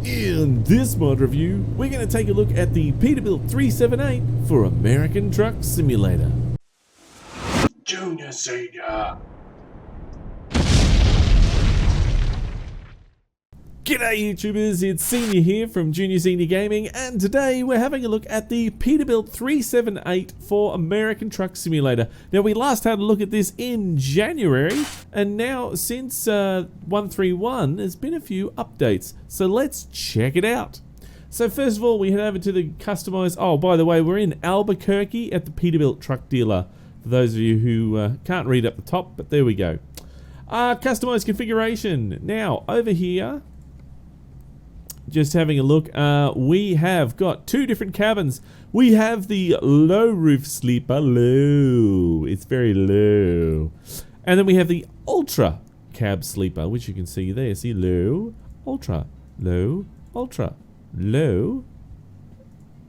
In this mod review, we're going to take a look at the Peterbilt 378 for American Truck Simulator. Junior, Senior. G'day YouTubers, it's Senior here from Junior Senior Gaming, and today we're having a look at the Peterbilt 378 for American Truck Simulator. Now, we last had a look at this in January, and now since 131 there's been a few updates, so let's check it out. So first of all, we head over to the customized. Oh, by the way, we're in Albuquerque at the Peterbilt truck dealer, for those of you who can't read up the top, but there we go. Customized configuration. Now over here, just having a look, we have got two different cabins. We have the low roof sleeper, low, it's very low, and then we have the ultra cab sleeper, which you can see there. See, low, ultra, low, ultra, low,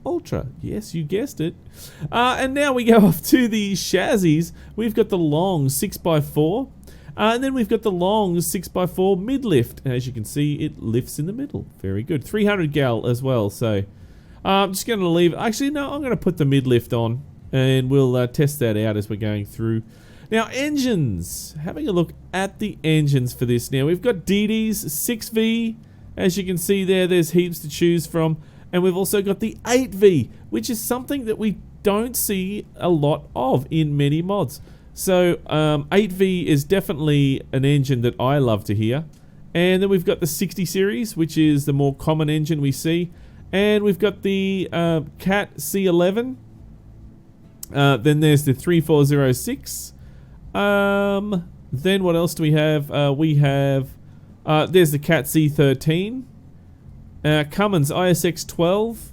ultra. Yes, you guessed it. And now we go off to the chassis. We've got the long 6x4. And then we've got the long 6x4 mid-lift. As you can see, it lifts in the middle. Very good. 300 gal as well. So I'm just going to leave. Actually, no, I'm going to put the mid-lift on, and we'll test that out as we're going through. Now, engines. Having a look at the engines for this. Now, we've got DD's 6V. As you can see there, there's heaps to choose from. And we've also got the 8V, which is something that we don't see a lot of in many mods. So 8V is definitely an engine that I love to hear. And then we've got the 60 series, which is the more common engine we see. And we've got the Cat C11. Then there's the 3406. Then what else do we have? There's the Cat C13. Cummins ISX 12.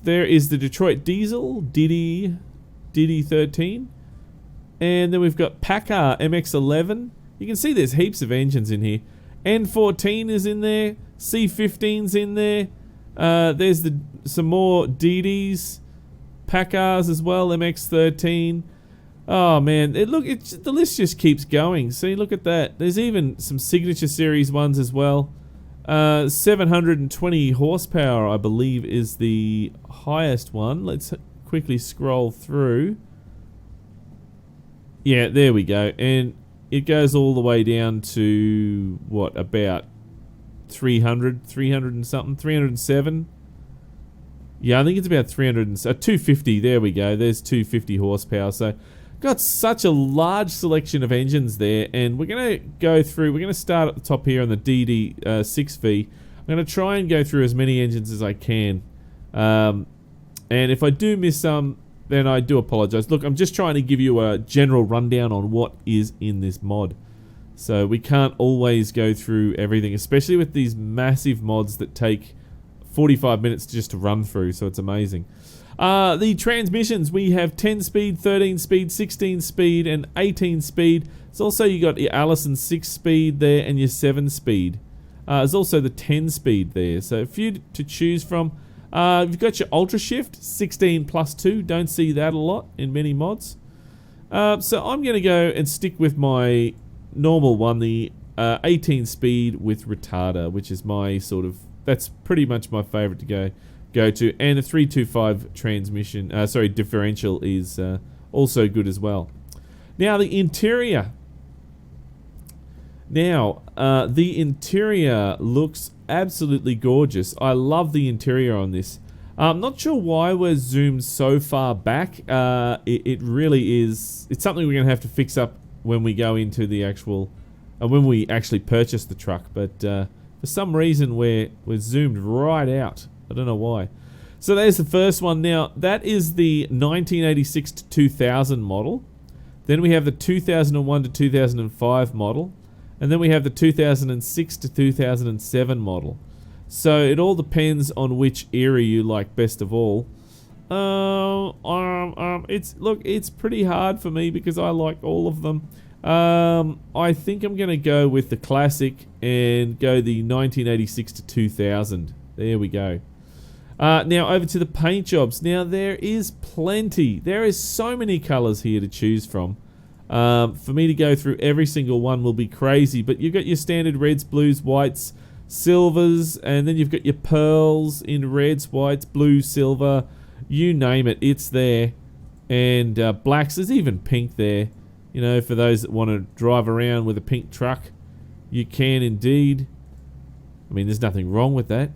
There is the Detroit Diesel Diddy 13, and then we've got Packard MX11. You can see there's heaps of engines in here. N14 is in there, C15's in there. There's some more DDs, Packards as well, MX13. Oh man, the list just keeps going. See, look at that. There's even some Signature Series ones as well. 720 horsepower, I believe, is the highest one. Let's quickly scroll through. Yeah, there we go. And it goes all the way down to what, about 300 and something, 307. Yeah, I think it's about 250. There we go. There's 250 horsepower. So got such a large selection of engines there, and we're going to go through. We're going to start at the top here on the DD 6V. I'm going to try and go through as many engines as I can. And if I do miss some, then I do apologize. Look, I'm just trying to give you a general rundown on what is in this mod. So we can't always go through everything, especially with these massive mods that take 45 minutes just to run through, so it's amazing. The transmissions, we have 10 speed, 13 speed, 16 speed, and 18 speed. It's also, you got your Allison 6 speed there and your 7 speed. There's also the 10 speed there, so a few to choose from. You've got your Ultra Shift, 16 plus 2. Don't see that a lot in many mods. So I'm going to go and stick with my normal one, the 18 speed with retarder, which is my sort of, that's pretty much my favorite to go to. And the 325 transmission, differential is also good as well. Now the interior. Now, the interior looks absolutely gorgeous. I love the interior on this. I'm not sure why we're zoomed so far back. It really is. It's something we're going to have to fix up when we go into the actual, when we actually purchase the truck. But for some reason we're zoomed right out. I don't know why. So there's the first one. Now that is the 1986 to 2000 model. Then we have the 2001 to 2005 model. And then we have the 2006 to 2007 model. So it all depends on which era you like best of all. It's pretty hard for me because I like all of them. I think I'm going to go with the classic and go the 1986 to 2000. There we go. Now over to the paint jobs. Now there is plenty. There is so many colors here to choose from. For me to go through every single one will be crazy, but you've got your standard reds, blues, whites, silvers, and then you've got your pearls in reds, whites, blue, silver, you name it, it's there. And blacks, there's even pink there. You know, for those that want to drive around with a pink truck, you can indeed. I mean, there's nothing wrong with that,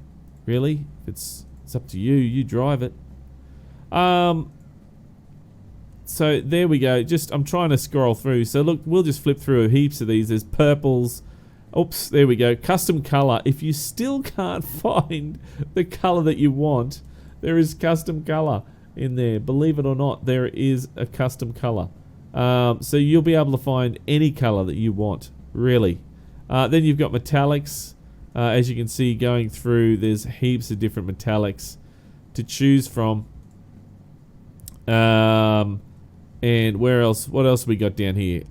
really. It's up to you. You drive it. So there we go. I'm trying to scroll through. So look, we'll just flip through heaps of these. There's purples. Oops, there we go. Custom color. If you still can't find the color that you want, there is custom color in there. Believe it or not, there is a custom color. So you'll be able to find any color that you want, really. Then you've got metallics. As you can see going through, there's heaps of different metallics to choose from. And where else? What else we got down here?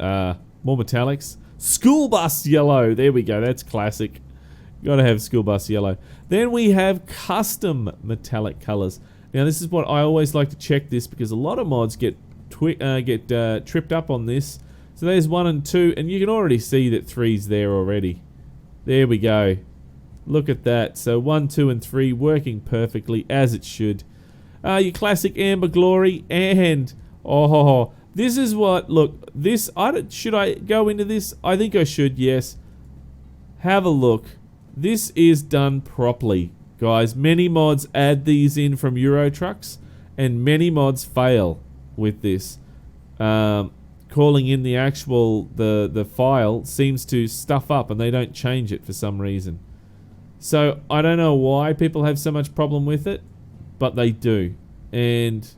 More metallics. School bus yellow. There we go. That's classic. Got to have school bus yellow. Then we have custom metallic colors. Now this is what I always like to check this, because a lot of mods get tripped up on this. So there's 1 and 2, and you can already see that 3's there already. There we go. Look at that. So 1, 2, and 3 working perfectly as it should. Your classic amber glory, and oh, this is what, look, this, should I go into this? I think I should, yes. Have a look. This is done properly, guys. Many mods add these in from Euro trucks, and many mods fail with this. Calling in the actual, the file seems to stuff up, and they don't change it for some reason. So, I don't know why people have so much problem with it, but they do. And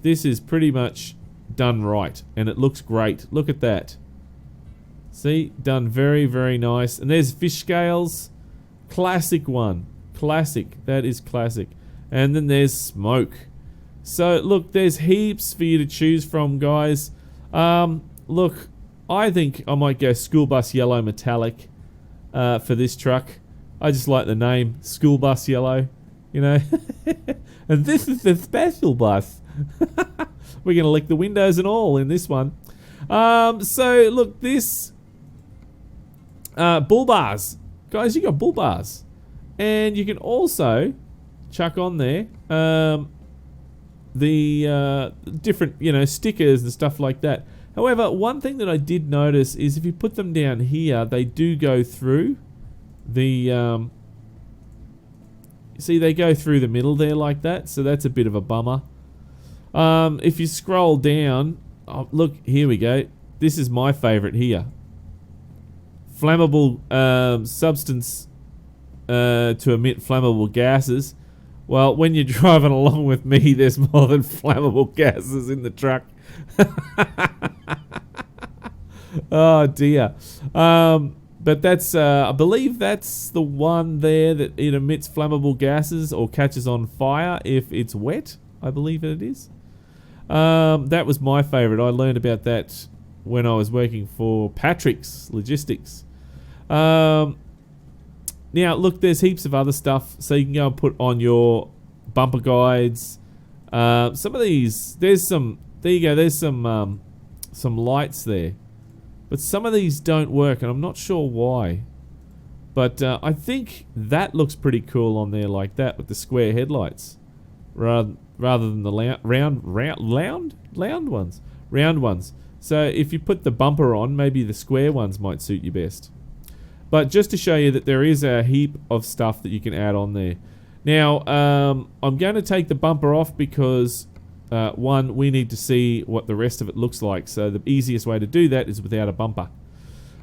this is pretty much done right, and it looks great. Look at that. See, done very, very nice. And there's fish scales. Classic one. Classic. That is classic. And then there's smoke. So, look, there's heaps for you to choose from, guys. Look, I think I might go school bus yellow metallic for this truck. I just like the name, school bus yellow, you know. And this is the special bus. We're going to lick the windows and all in this one. So, look, this bull bars. Guys, you got bull bars. And you can also chuck on there the different, you know, stickers and stuff like that. However, one thing that I did notice is if you put them down here, they do go through the... see, they go through the middle there like that, so that's a bit of a bummer. If you scroll down, oh, look, here we go. This is my favorite here. Flammable substance to emit flammable gases. Well, when you're driving along with me, there's more than flammable gases in the truck. Oh dear. But that's, I believe that's the one there that it emits flammable gases or catches on fire if it's wet. I believe it is. That was my favourite. I learned about that when I was working for Patrick's Logistics. Now, look, there's heaps of other stuff. So you can go and put on your bumper guides. Some of these, there's some, there you go, there's some lights there. But some of these don't work, and I'm not sure why. But I think that looks pretty cool on there like that with the square headlights. Rather than the round ones. So if you put the bumper on, maybe the square ones might suit you best. But just to show you that there is a heap of stuff that you can add on there. Now, I'm going to take the bumper off because, one, we need to see what the rest of it looks like. So the easiest way to do that is without a bumper.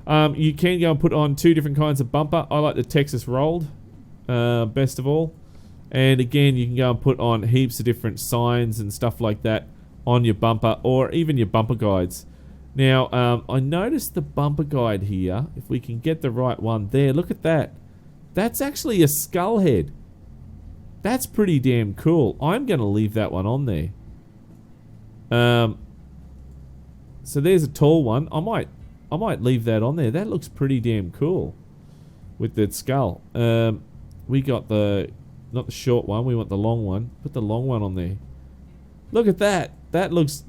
You can go and put on 2 different kinds of bumper. I like the Texas rolled, best of all. And again, you can go and put on heaps of different signs and stuff like that on your bumper or even your bumper guides. Now, I noticed the bumper guide here. If we can get the right one there, look at that. That's actually a skull head. That's pretty damn cool. I'm going to leave that one on there. So there's a tall one. I might leave that on there. That looks pretty damn cool with that skull. We got not the short one. We want the long one. Put the long one on there. Look at that. That looks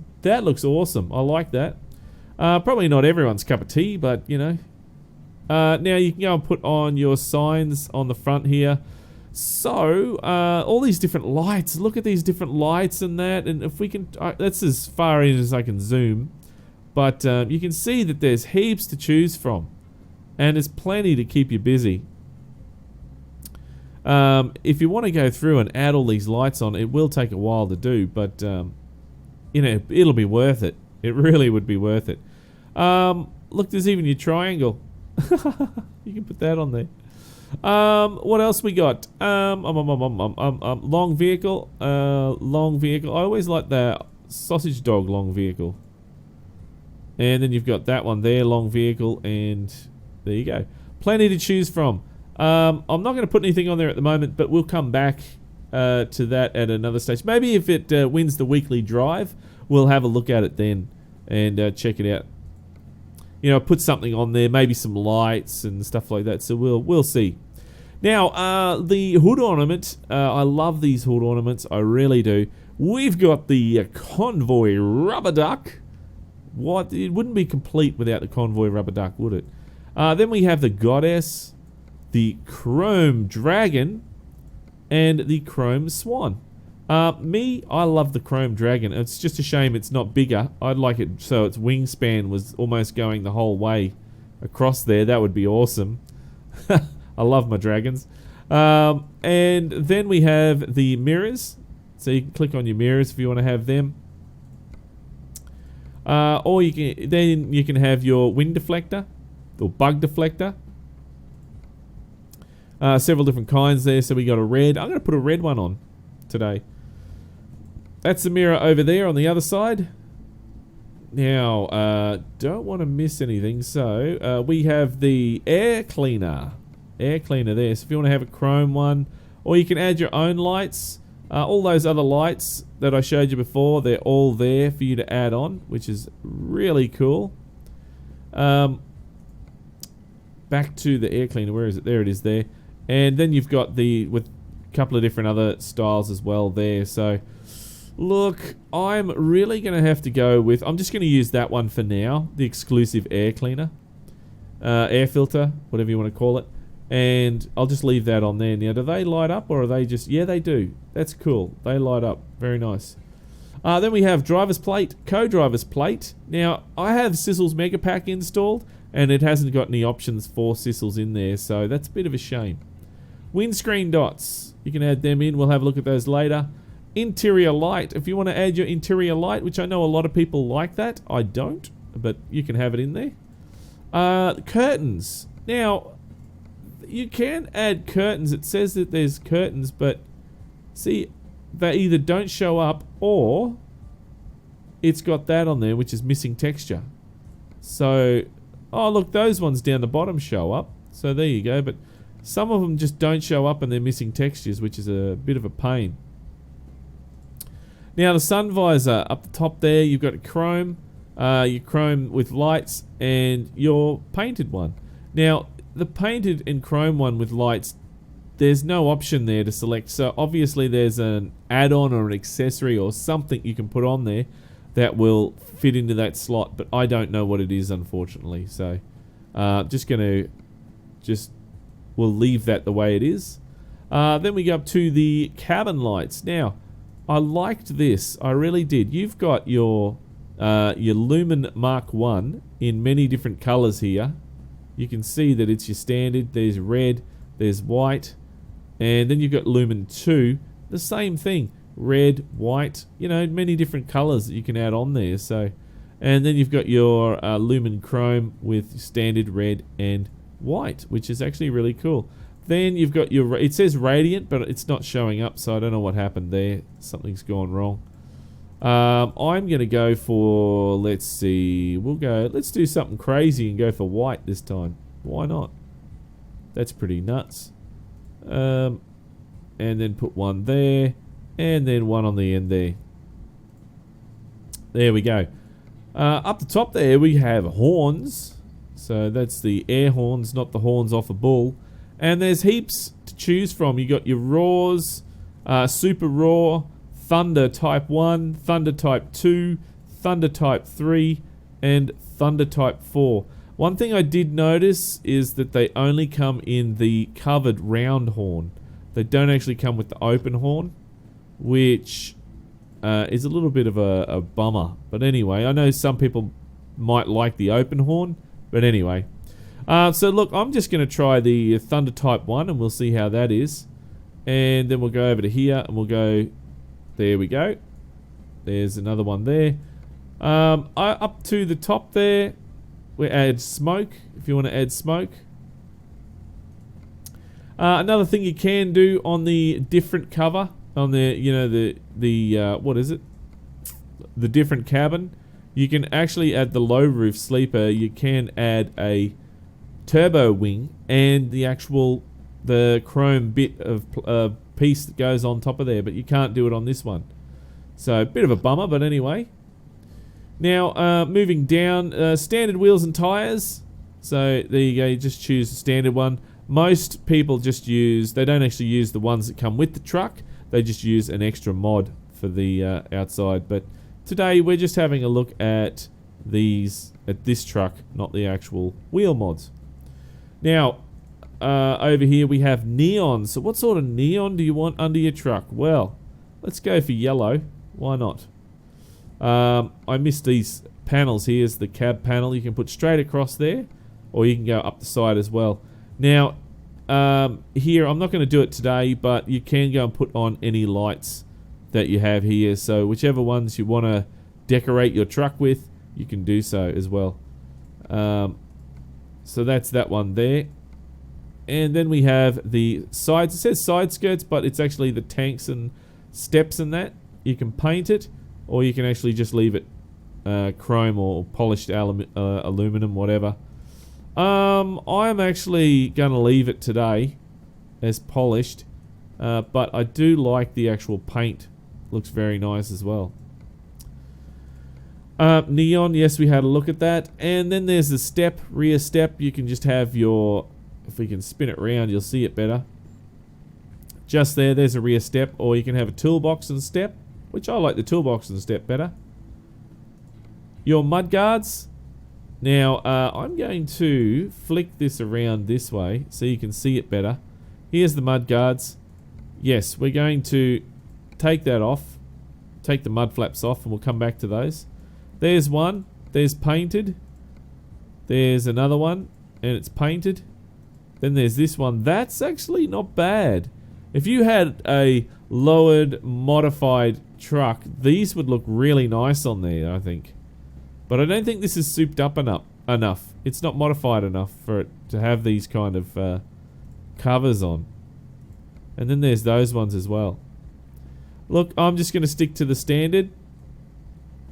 awesome. I like that. Probably not everyone's cup of tea, but you know, Now you can go and put on your signs on the front here. So, all these different lights. Look at these different lights and that. And if we can, that's as far in as I can zoom. But you can see that there's heaps to choose from. And there's plenty to keep you busy. If you want to go through and add all these lights on, it will take a while to do. But, you know, it'll be worth it. It really would be worth it. Look, there's even your triangle. You can put that on there. What else we got? Long vehicle. Long vehicle. I always like the sausage dog long vehicle. And then you've got that one there, long vehicle, and there you go. Plenty to choose from. I'm not going to put anything on there at the moment, but we'll come back to that at another stage. Maybe if it wins the weekly drive, we'll have a look at it then and check it out. You know, put something on there, maybe some lights and stuff like that. So we'll see. Now, the hood ornament. I love these hood ornaments. I really do. We've got the convoy rubber duck. What? It wouldn't be complete without the convoy rubber duck, would it? Then we have the goddess, the chrome dragon, and the chrome swan. I love the chrome dragon. It's just a shame it's not bigger. I'd like it so its wingspan was almost going the whole way across there. That would be awesome. I love my dragons. And then we have the mirrors. So you can click on your mirrors if you want to have them. Or you can have your wind deflector or bug deflector. Several different kinds there. So we got a red. I'm going to put a red one on today. That's the mirror over there on the other side. Now, don't want to miss anything. So we have the air cleaner. Air cleaner there. So if you want to have a chrome one, or you can add your own lights. All those other lights that I showed you before, they're all there for you to add on, which is really cool. Back to the air cleaner. Where is it? There it is there. And then you've got with a couple of different other styles as well there. So, look, I'm really going to have to go with... I'm just going to use that one for now. The exclusive air cleaner. Air filter, whatever you want to call it. And I'll just leave that on there. Now, do they light up or are they just... Yeah, they do. That's cool. They light up. Very nice. Then we have driver's plate, co-driver's plate. Now, I have Sizzle's Mega Pack installed, and it hasn't got any options for Sizzle's in there, so that's a bit of a shame. Windscreen dots. You can add them in. We'll have a look at those later. Interior light. If you want to add your interior light, which I know a lot of people like that. I don't, but you can have it in there. Curtains. Now... You can add curtains. It says that there's curtains, but see, they either don't show up or it's got that on there, which is missing texture. So, oh look, those ones down the bottom show up. So there you go, but some of them just don't show up and they're missing textures, which is a bit of a pain. Now the sun visor up the top there, you've got a chrome, your chrome with lights, and your painted one. Now, the painted and chrome one with lights, there's no option there to select. So obviously there's an add-on or an accessory or something you can put on there that will fit into that slot, but I don't know what it is, unfortunately. So we'll leave that the way it is. Then we go up to the cabin lights. Now, I liked this. I really did. You've got your Lumen Mark 1 in many different colors here. You can see that it's your standard. There's red, there's white, and then you've got Lumen 2. The same thing, red, white, you know, many different colors that you can add on there. So, and then you've got your Lumen Chrome with standard red and white, which is actually really cool. Then you've got your, it says Radiant, but it's not showing up, so I don't know what happened there. Something's gone wrong. I'm going to go for, let's see, let's do something crazy and go for white this time. Why not? That's pretty nuts. And then put one there, and then one on the end there. There we go. Up the top there we have horns. So that's the air horns, not the horns off a bull. And there's heaps to choose from. You got your roars, super roar, Thunder Type 1, Thunder Type 2, Thunder Type 3, and Thunder Type 4. One thing I did notice is that they only come in the covered round horn. They don't actually come with the open horn, which is a little bit of a bummer. But anyway, I know some people might like the open horn, but anyway. So look, I'm just going to try the Thunder Type 1 and we'll see how that is. And then we'll go over to here and we'll go, there we go. There's another one there. Up to the top there, we add smoke, if you want to add smoke. Another thing you can do on the different cover, on the, you know, the what is it? The different cabin, you can actually add the low roof sleeper, you can add a turbo wing and the chrome bit of piece that goes on top of there, but you can't do it on this one. So a bit of a bummer, but anyway. Now moving down, standard wheels and tires. So there you go, you just choose the standard one. Most people just use, they don't actually use the ones that come with the truck, they just use an extra mod for the outside. But today we're just having a look at this truck, not the actual wheel mods. Now over here we have neon. So what sort of neon do you want under your truck? Well, let's go for yellow. Why not? I missed these panels. Here's the cab panel. You can put straight across there, or you can go up the side as well. Now, here, I'm not going to do it today, but you can go and put on any lights that you have here. So whichever ones you want to decorate your truck with, you can do so as well. So that's that one there. And then we have the sides. It says side skirts, but it's actually the tanks and steps and that. You can paint it, or you can actually just leave it chrome or polished aluminum, whatever. I'm actually going to leave it today as polished, but I do like the actual paint. Looks very nice as well. Neon, yes, we had a look at that. And then there's the step, rear step. You can just have your, if we can spin it around, you'll see it better. Just there's a rear step, or you can have a toolbox and step, which I like the toolbox and step better. Your mudguards. Now, I'm going to flick this around this way so you can see it better. Here's the mudguards. Yes, we're going to take that off, take the mud flaps off, and we'll come back to those. There's one. There's painted. There's another one, and it's painted. Then there's this one. That's actually not bad. If you had a lowered, modified truck, these would look really nice on there, I think. But I don't think this is souped up enough. It's not modified enough for it to have these kind of covers on. And then there's those ones as well. Look, I'm just going to stick to the standard.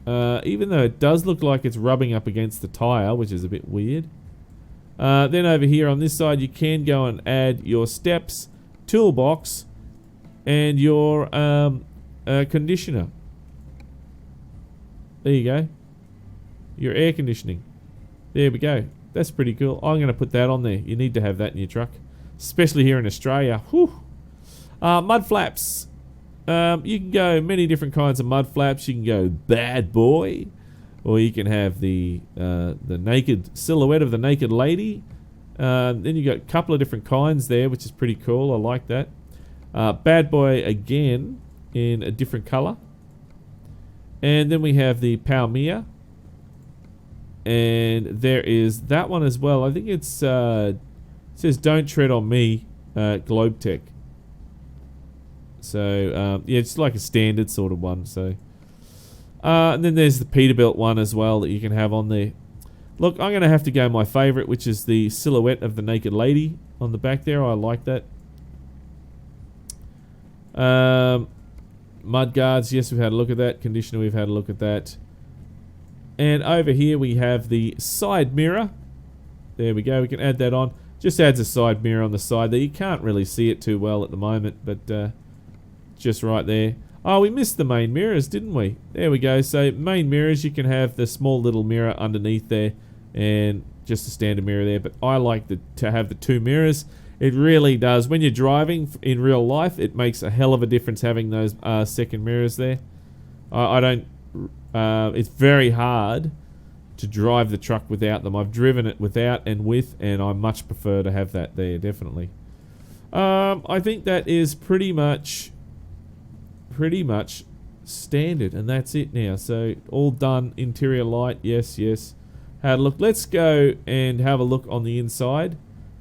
Even though it does look like it's rubbing up against the tyre, which is a bit weird. Then over here on this side, you can go and add your steps, toolbox, and your conditioner. There you go. Your air conditioning. There we go. That's pretty cool. I'm going to put that on there. You need to have that in your truck, especially here in Australia. Whew. Mud flaps. You can go many different kinds of mud flaps. You can go bad boy, or you can have the naked silhouette of the naked lady. Then you got a couple of different kinds there, which is pretty cool. I like that. Bad boy again in a different color. And then we have the Palmia. And there is that one as well. I think it says "Don't Tread on Me," Globe Tech. So yeah, it's like a standard sort of one. So and then there's the Peterbilt one as well that you can have on there. Look, I'm going to have to go my favorite, which is the silhouette of the naked lady on the back there. I like that. Mudguards, yes, we've had a look at that. Conditioner, we've had a look at that. And over here we have the side mirror. There we go, we can add that on. Just adds a side mirror on the side there. You can't really see it too well at the moment, but just right there. Oh, we missed the main mirrors, didn't we? There we go. So main mirrors, you can have the small little mirror underneath there and just a standard mirror there. But I like to have the two mirrors. It really does. When you're driving in real life, it makes a hell of a difference having those second mirrors there. I don't... it's very hard to drive the truck without them. I've driven it without and with, and I much prefer to have that there, definitely. I think that is pretty much standard, and that's it now. So all done. Interior light, yes. Had a look. Let's go and have a look on the inside.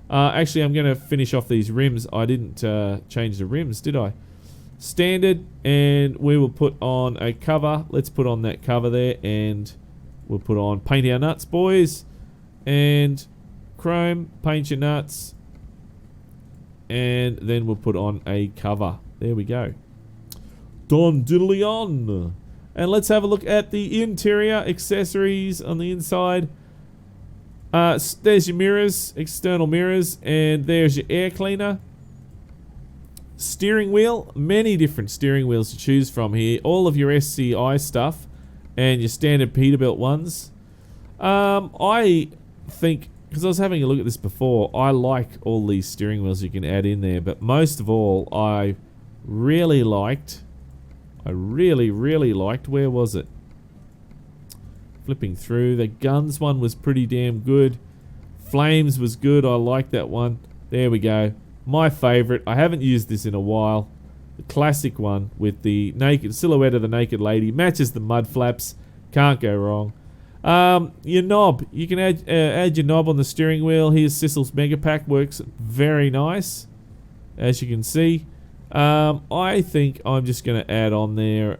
Actually, I'm going to finish off these rims. I didn't change the rims, did I? Standard, and we will put on a cover. Let's put on that cover there, and we'll put on paint our nuts, boys, and chrome, paint your nuts, and then we'll put on a cover. There we go. Don diddly on. And let's have a look at the interior accessories on the inside. There's your mirrors, external mirrors, and there's your air cleaner. Steering wheel, many different steering wheels to choose from here. All of your SCI stuff and your standard Peterbilt ones. I think, because I was having a look at this before, I like all these steering wheels you can add in there, but most of all, I really liked, where was it? Flipping through, the guns one was pretty damn good. Flames was good, I like that one. There we go. My favorite, I haven't used this in a while. The classic one with the naked silhouette of the naked lady. Matches the mud flaps. Can't go wrong. Your knob. You can add your knob on the steering wheel. Here's Sissel's Mega Pack. Works very nice, as you can see. I think I'm just going to add on there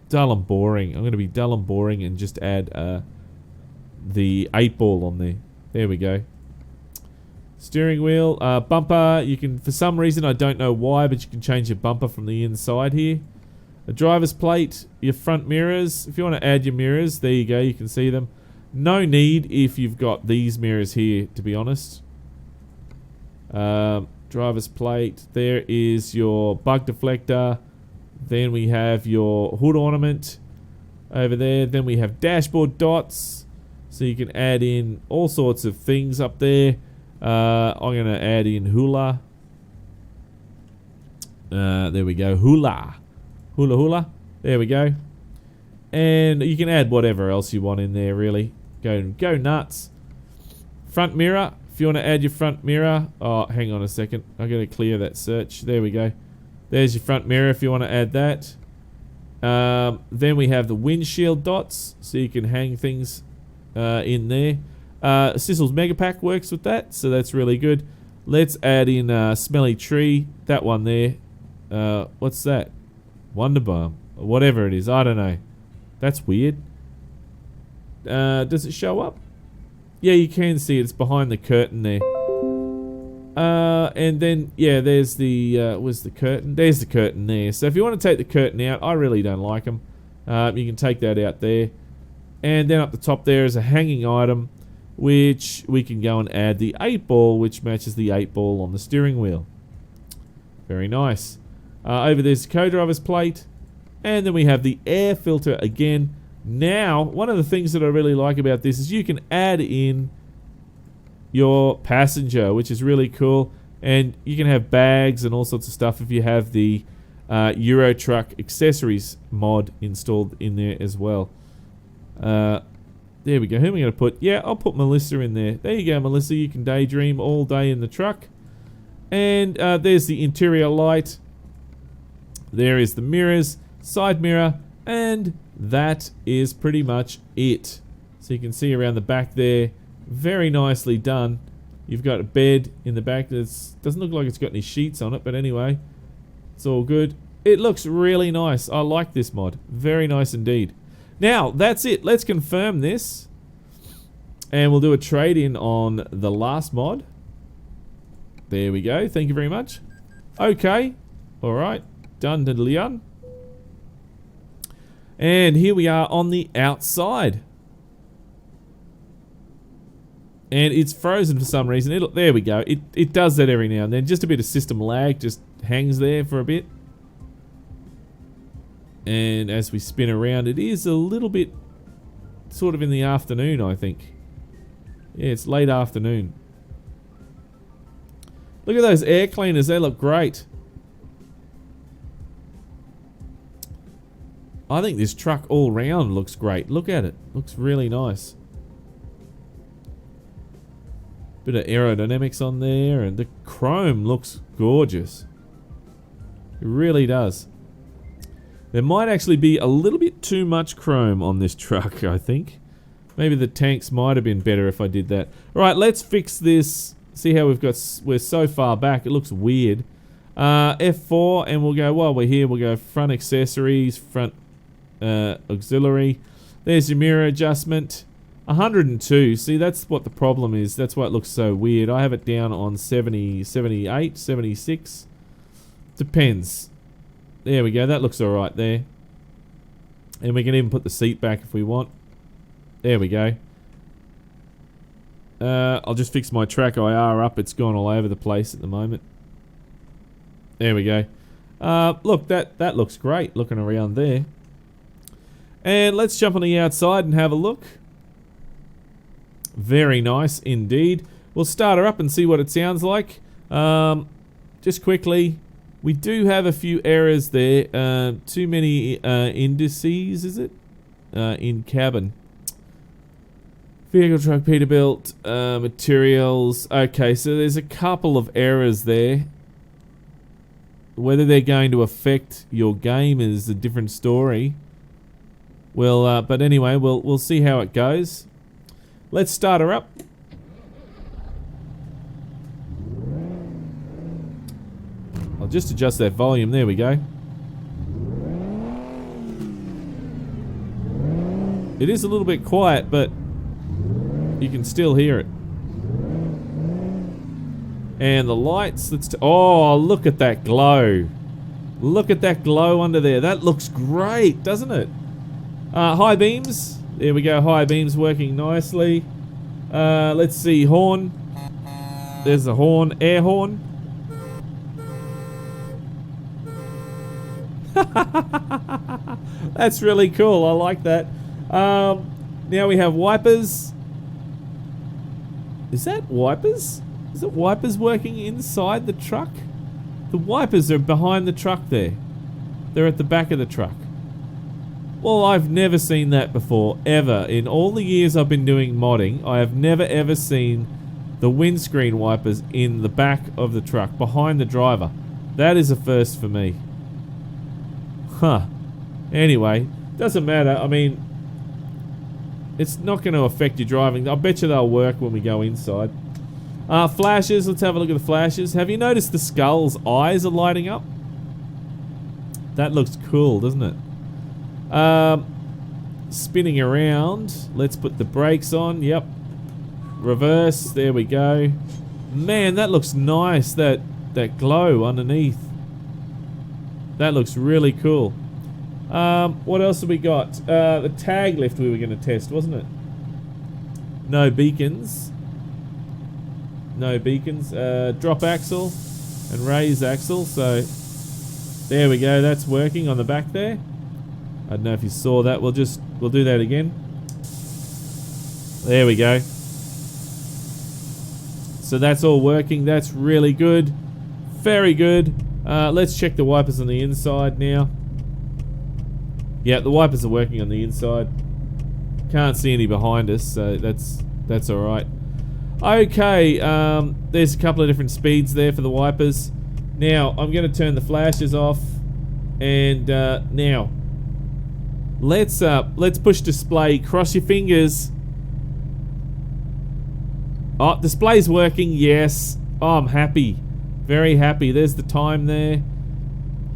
dull and boring. I'm going to be dull and boring and just add the 8-ball on there. There we go. Steering wheel, bumper, you can, for some reason, I don't know why, but you can change your bumper from the inside here. A driver's plate, your front mirrors. If you want to add your mirrors, there you go, you can see them. No need if you've got these mirrors here, to be honest. Driver's plate, there is your bug deflector. Then we have your hood ornament over there. Then we have dashboard dots, so you can add in all sorts of things up there. I'm going to add in hula. There we go. Hula. There we go. And you can add whatever else you want in there, really. Go nuts. Front mirror. If you want to add your front mirror. Oh, hang on a second. I'm going to clear that search. There we go. There's your front mirror if you want to add that. Then we have the windshield dots, so you can hang things in there. Sissel's Mega Pack works with that, so that's really good. Let's add in Smelly Tree, that one there. What's that? Wonder Bomb, or whatever it is, I don't know. That's weird. Does it show up? Yeah, you can see it's behind the curtain there. And then, yeah, there's the, where's the curtain? There's the curtain there. So if you want to take the curtain out, I really don't like them. You can take that out there. And then up the top there is a hanging item, which we can go and add the 8-ball, which matches the 8-ball on the steering wheel. Very nice. Over there's the co-driver's plate, and then we have the air filter again. Now, one of the things that I really like about this is you can add in your passenger, which is really cool, and you can have bags and all sorts of stuff if you have the Euro Truck accessories mod installed in there as well. There we go. Who am I going to put? Yeah, I'll put Melissa in there. There you go, Melissa. You can daydream all day in the truck. And there's the interior light. There is the mirrors, side mirror, and that is pretty much it. So you can see around the back there, very nicely done. You've got a bed in the back that doesn't look like it's got any sheets on it, but anyway, it's all good. It looks really nice. I like this mod. Very nice indeed. Now, that's it. Let's confirm this. And we'll do a trade-in on the last mod. There we go. Thank you very much. Okay. Alright. Done, diddly done. And here we are on the outside. And it's frozen for some reason. There we go. It does that every now and then. Just a bit of system lag. Just hangs there for a bit. And as we spin around, it is a little bit sort of in the afternoon, I think. Yeah, it's late afternoon. Look at those air cleaners. They look great. I think this truck all round looks great. Look at it. Looks really nice. Bit of aerodynamics on there, and the chrome looks gorgeous. It really does. There might actually be a little bit too much chrome on this truck, I think. Maybe the tanks might have been better if I did that. Alright, let's fix this. See how we're so far back. It looks weird. F4, and we'll go, while we're here, we'll go front accessories, front auxiliary. There's your mirror adjustment. 102. See, that's what the problem is. That's why it looks so weird. I have it down on 70, 78, 76. Depends. There we go. That looks alright there. And we can even put the seat back if we want. There we go. I'll just fix my track IR up. It's gone all over the place at the moment. There we go. Look, that looks great looking around there. And let's jump on the outside and have a look. Very nice indeed. We'll start her up and see what it sounds like. Just quickly, we do have a few errors there. Too many indices, is it? In cabin. Vehicle truck Peterbilt, materials. Okay, so there's a couple of errors there. Whether they're going to affect your game is a different story. Well, but anyway, we'll see how it goes. Let's start her up. I'll just adjust that volume. There we go. It is a little bit quiet, but you can still hear it. And the lights, oh, look at that glow. Look at that glow under there. That looks great, doesn't it? High beams. There we go, high beams working nicely. Let's see, horn. There's the horn, air horn. That's really cool, I like that. Now we have wipers. Is that wipers? Is it wipers working inside the truck? The wipers are behind the truck there. They're at the back of the truck. Well, I've never seen that before, ever. In all the years I've been doing modding, I have never ever seen the windscreen wipers in the back of the truck, behind the driver. That is a first for me. Huh. Anyway, doesn't matter. I mean, it's not going to affect your driving. I bet you they'll work when we go inside. Flashes, let's have a look at the flashes. Have you noticed the skull's eyes are lighting up? That looks cool, doesn't it? Spinning around. Let's put the brakes on. Yep. Reverse. There we go. Man, that looks nice. That glow underneath. That looks really cool. What else have we got? The tag lift we were going to test, wasn't it? No beacons. No beacons. Drop axle and raise axle. So there we go. That's working on the back there. I don't know if you saw that. We'll do that again. There we go. So that's all working. That's really good. Very good. Let's check the wipers on the inside now. Yeah, the wipers are working on the inside. Can't see any behind us, so that's all right. Okay, there's a couple of different speeds there for the wipers. Now I'm going to turn the flashes off, and now let's push display. Cross your fingers. Oh, display's working. Yes. Oh, I'm happy. Very happy. There's the time there.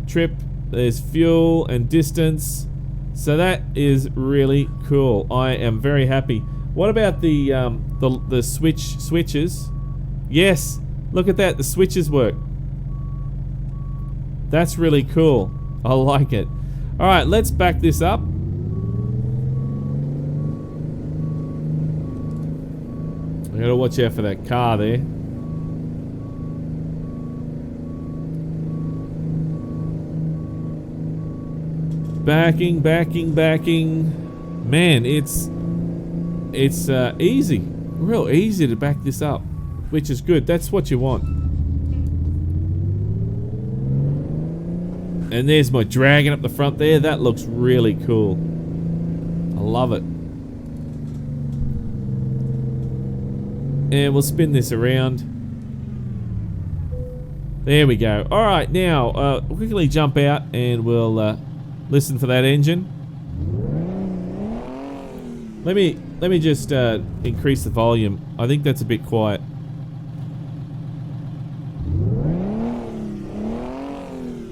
Trip. There's fuel and distance. So that is really cool. I am very happy. What about the switches? Yes. Look at that. The switches work. That's really cool. I like it. All right, let's back this up. I gotta watch out for that car there. Backing. Man, it's easy. Real easy to back this up, which is good. That's what you want. And there's my dragon up the front there. That looks really cool. I love it. And we'll spin this around. There we go. Alright, now we'll quickly jump out and we'll listen for that engine. Let me just increase the volume. I think that's a bit quiet.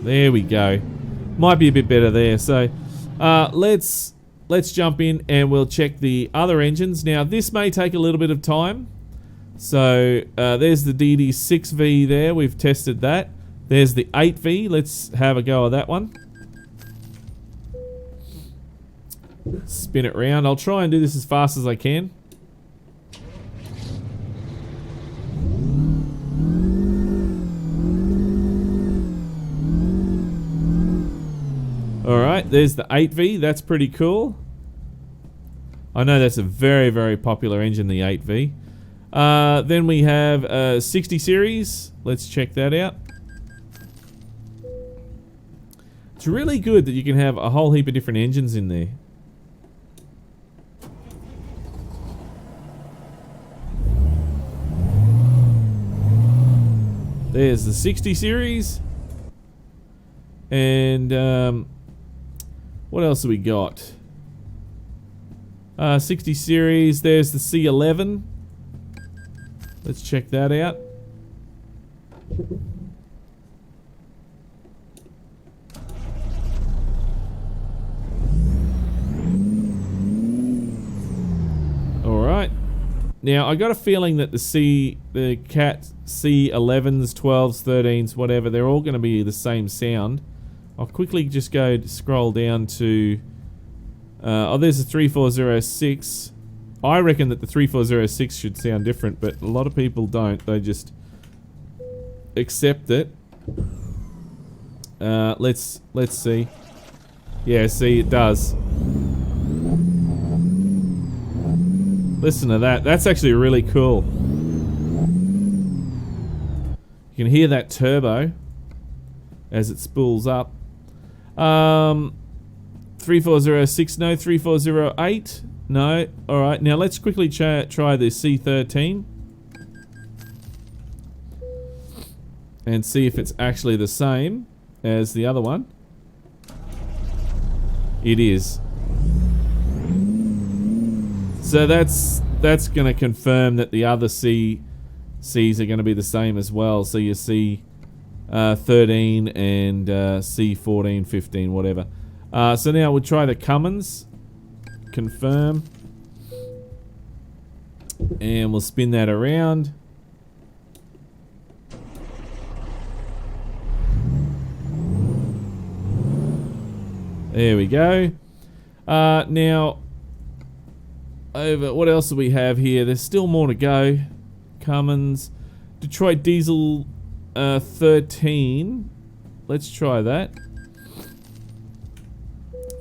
There we go. Might be a bit better there. So let's jump in and we'll check the other engines. Now this may take a little bit of time. So there's the DD6V there. We've tested that. There's the 8V. Let's have a go at that one. Spin it round. I'll try and do this as fast as I can. Alright, there's the 8V. That's pretty cool. I know that's a very, very popular engine, the 8V. Then we have a 60 series. Let's check that out. It's really good that you can have a whole heap of different engines in there. There's the 60 series. And what else have we got? 60 series. There's the C11. Let's check that out. Alright. Now, I got a feeling that the Cat C11s, 12s, 13s, whatever, they're all going to be the same sound. I'll quickly just go scroll down to... oh, there's a 3406. I reckon that the 3406 should sound different, but a lot of people don't. They just accept it. Let's see. Yeah, see, it does. Listen to that. That's actually really cool. You can hear that turbo as it spools up. 3406, no. 3408, no. Alright, now let's quickly try the C13 and see if it's actually the same as the other one. It is. So that's going to confirm that the other C's are going to be the same as well. So you see 13 and C14, 15, whatever. So now we'll try the Cummins. Confirm. And we'll spin that around. There we go. Now, over, what else do we have here? There's still more to go. Cummins. Detroit Diesel 13. Let's try that.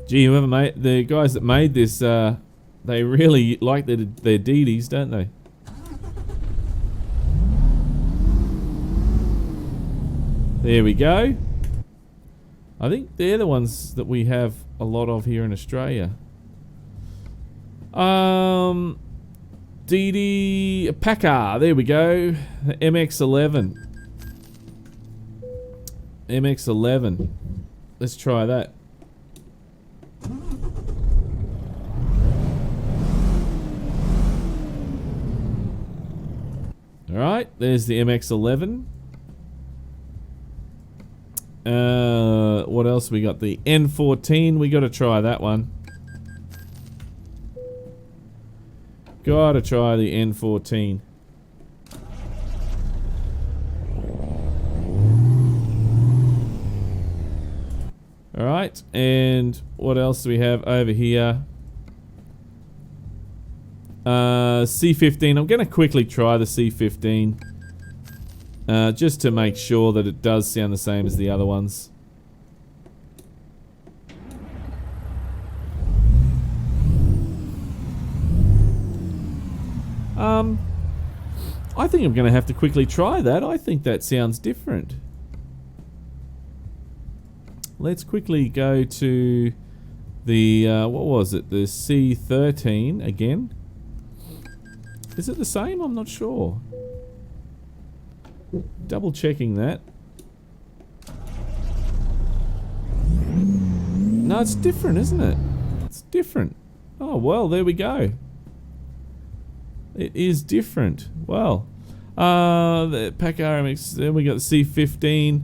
Gee, whoever made, the guys that made this, they really like their DDs, don't they? There we go. I think they're the ones that we have a lot of here in Australia. DD Packer, there we go. MX-11. MX-11. Let's try that. Alright, there's the MX-11. What else we got? The N14. We got to try that one. Gotta try the N14. Alright, and what else do we have over here? C15. I'm gonna quickly try the C15. Just to make sure that it does sound the same as the other ones. I think I'm going to have to quickly try that. I think that sounds different. let's quickly go to the, what was it? The C13 again. Is it the same? I'm not sure. Double checking that. No, it's different, isn't it? It's different. Oh, well, there we go. It is different. Well, the Pack RMX, then we got the C15.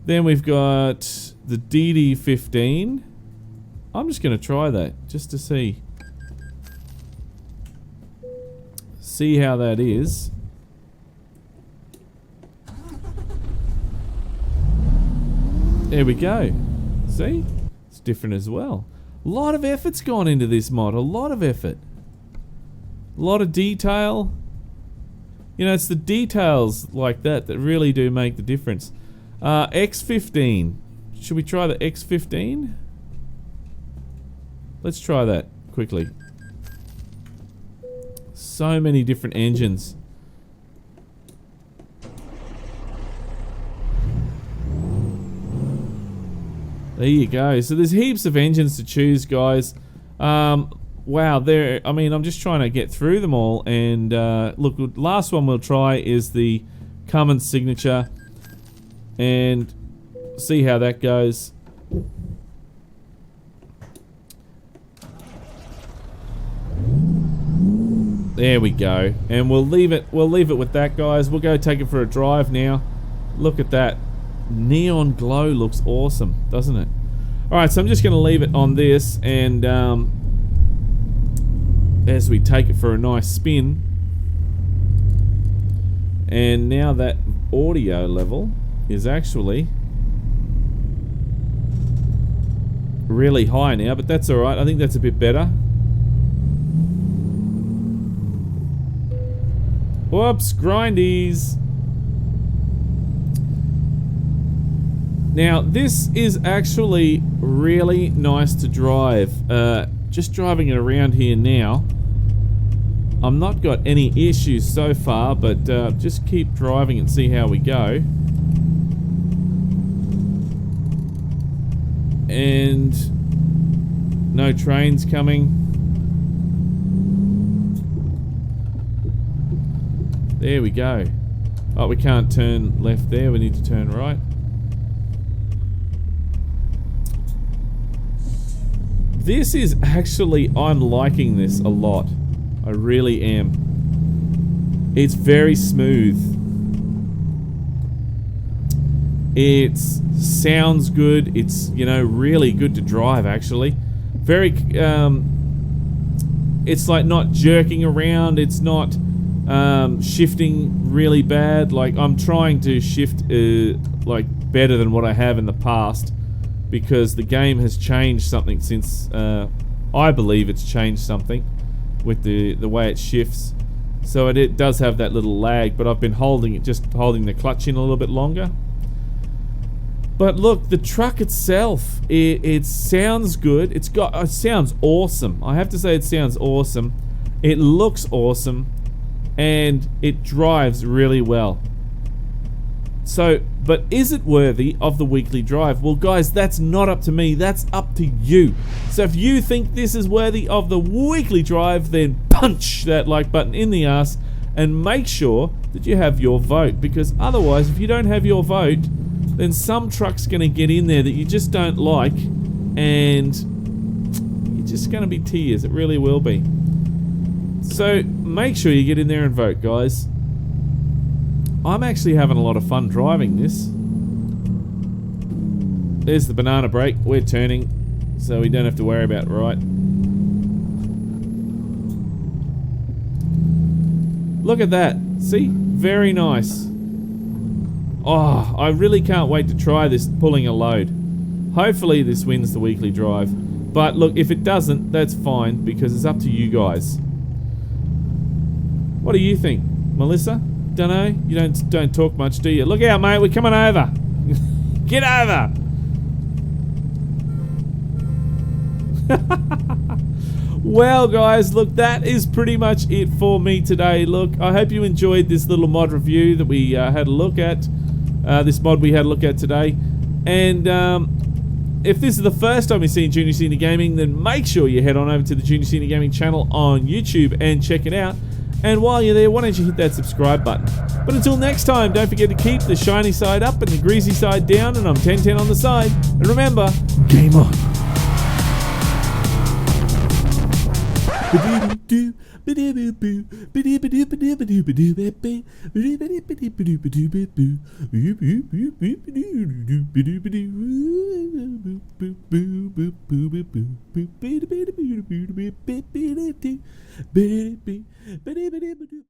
Then we've got the DD15. I'm just going to try that, just to see. See how that is. There we go. See? It's different as well. A lot of effort's gone into this mod. A lot of effort. A lot of detail. You know, it's the details like that that really do make the difference. X15. Should we try the X15? Let's try that quickly. So many different engines. There you go. So there's heaps of engines to choose, guys. Wow, there. I mean, I'm just trying to get through them all. And look, last one we'll try is the Cummins signature, and see how that goes. There we go. And we'll leave it with that, guys. We'll go take it for a drive now. Look at that. Neon glow looks awesome, doesn't it? Alright, so I'm just going to leave it on this, and as we take it for a nice spin. And now that audio level is actually really high now, but that's alright. I think that's a bit better. Whoops, grindies. Now, this is actually really nice to drive. Just driving it around here now, I've not got any issues so far, but just keep driving and see how we go. And no trains coming. There we go. Oh, we can't turn left there, we need to turn right. This is actually, I'm liking this a lot. I really am. It's very smooth. It sounds good. It's, you know, really good to drive actually. Very, it's like not jerking around. It's not shifting really bad. Like, I'm trying to shift like better than what I have in the past, because the game has changed something since, I believe it's changed something with the way it shifts. So it does have that little lag, but I've been holding the clutch in a little bit longer. But look, the truck itself, it sounds good. It sounds awesome. I have to say, it sounds awesome. It looks awesome, and it drives really well. So, but is it worthy of the weekly drive? Well, guys, that's not up to me. That's up to you. So if you think this is worthy of the weekly drive, then punch that like button in the ass and make sure that you have your vote. Because otherwise, if you don't have your vote, then some truck's going to get in there that you just don't like, and you're just going to be tears. It really will be. So make sure you get in there and vote, guys. I'm actually having a lot of fun driving this. There's the banana brake. We're turning, so we don't have to worry about it, right? Look at that. See? Very nice. Oh, I really can't wait to try this pulling a load. Hopefully this wins the weekly drive. But look, if it doesn't, that's fine, because it's up to you guys. What do you think, Melissa? Dunno. You don't talk much, do you? Look out, mate. We're coming over. Get over. Well, guys, look, that is pretty much it for me today. Look, I hope you enjoyed this little mod review that we had a look at. This mod we had a look at today. And If this is the first time you're seeing Junior Senior Gaming, then make sure you head on over to the Junior Senior Gaming channel on YouTube and check it out. And while you're there, why don't you hit that subscribe button? But until next time, don't forget to keep the shiny side up and the greasy side down, and I'm 1010 on the side. And remember, game on.